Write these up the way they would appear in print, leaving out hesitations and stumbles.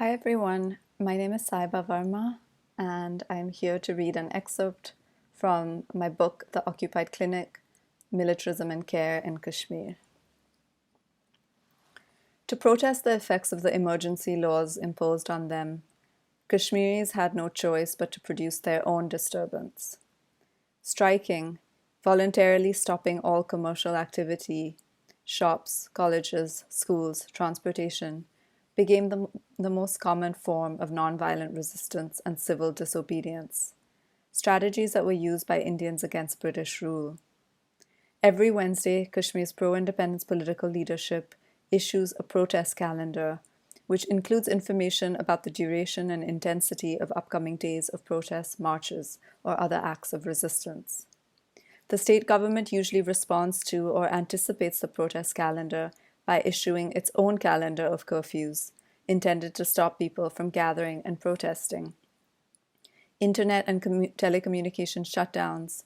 Hi everyone, my name is Saiba Varma, and I'm here to read an excerpt from my book, The Occupied Clinic, Militarism and Care in Kashmir. To protest the effects of the emergency laws imposed on them, Kashmiris had no choice but to produce their own disturbance. Striking, voluntarily stopping all commercial activity, shops, colleges, schools, transportation, became the most common form of nonviolent resistance and civil disobedience, strategies that were used by Indians against British rule. Every Wednesday, Kashmir's pro-independence political leadership issues a protest calendar, which includes information about the duration and intensity of upcoming days of protests, marches, or other acts of resistance. The state government usually responds to or anticipates the protest calendar by issuing its own calendar of curfews, intended to stop people from gathering and protesting. Internet and telecommunication shutdowns.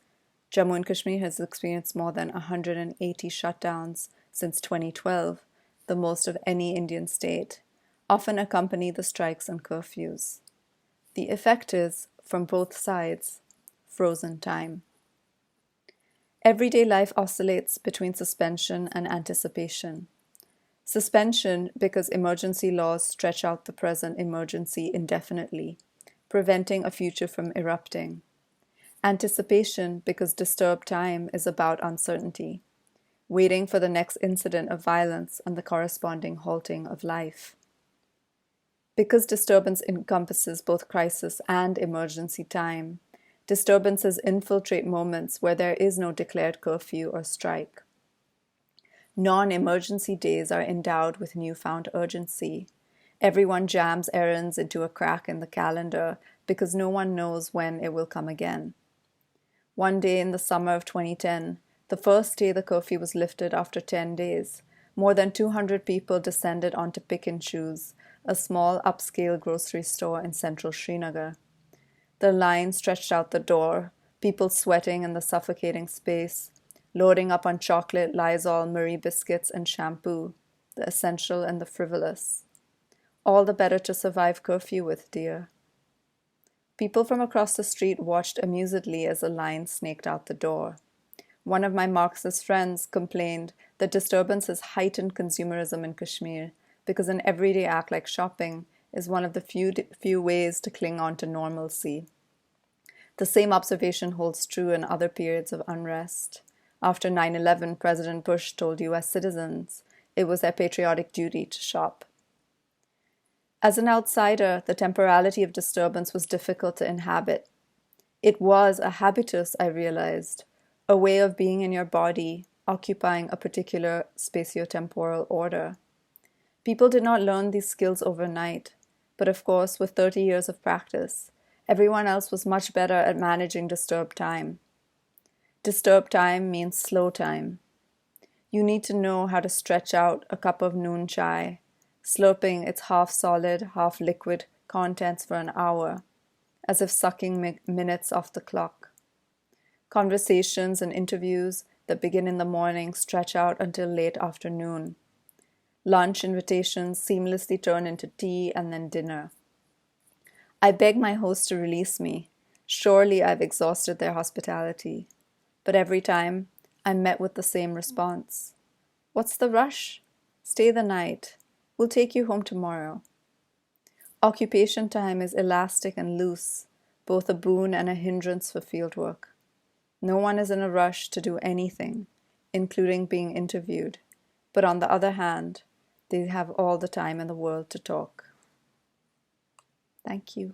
Jammu and Kashmir has experienced more than 180 shutdowns since 2012, the most of any Indian state, often accompany the strikes and curfews. The effect is, from both sides, frozen time. Everyday life oscillates between suspension and anticipation. Suspension because emergency laws stretch out the present emergency indefinitely, preventing a future from erupting. Anticipation because disturbed time is about uncertainty, waiting for the next incident of violence and the corresponding halting of life. Because disturbance encompasses both crisis and emergency time, disturbances infiltrate moments where there is no declared curfew or strike. Non-emergency days are endowed with newfound urgency. Everyone jams errands into a crack in the calendar because no one knows when it will come again. One day in the summer of 2010, the first day the curfew was lifted after 10 days, more than 200 people descended onto Pick and Choose, a small upscale grocery store in central Srinagar. The line stretched out the door, people sweating in the suffocating space, loading up on chocolate, Lysol, Marie biscuits, and shampoo, the essential and the frivolous. All the better to survive curfew with, dear. People from across the street watched amusedly as the line snaked out the door. One of my Marxist friends complained that disturbance has heightened consumerism in Kashmir because an everyday act like shopping is one of the few ways to cling on to normalcy. The same observation holds true in other periods of unrest. After 9/11, President Bush told U.S. citizens it was their patriotic duty to shop. As an outsider, the temporality of disturbance was difficult to inhabit. It was a habitus, I realized, a way of being in your body, occupying a particular spatio-temporal order. People did not learn these skills overnight, but of course, with 30 years of practice, everyone else was much better at managing disturbed time. Disturbed time means slow time. You need to know how to stretch out a cup of noon chai, slurping its half-solid, half-liquid contents for an hour, as if sucking minutes off the clock. Conversations and interviews that begin in the morning stretch out until late afternoon. Lunch invitations seamlessly turn into tea and then dinner. I beg my host to release me. Surely I've exhausted their hospitality. But every time, I'm met with the same response. What's the rush? Stay the night. We'll take you home tomorrow. Occupation time is elastic and loose, both a boon and a hindrance for fieldwork. No one is in a rush to do anything, including being interviewed. But on the other hand, they have all the time in the world to talk. Thank you.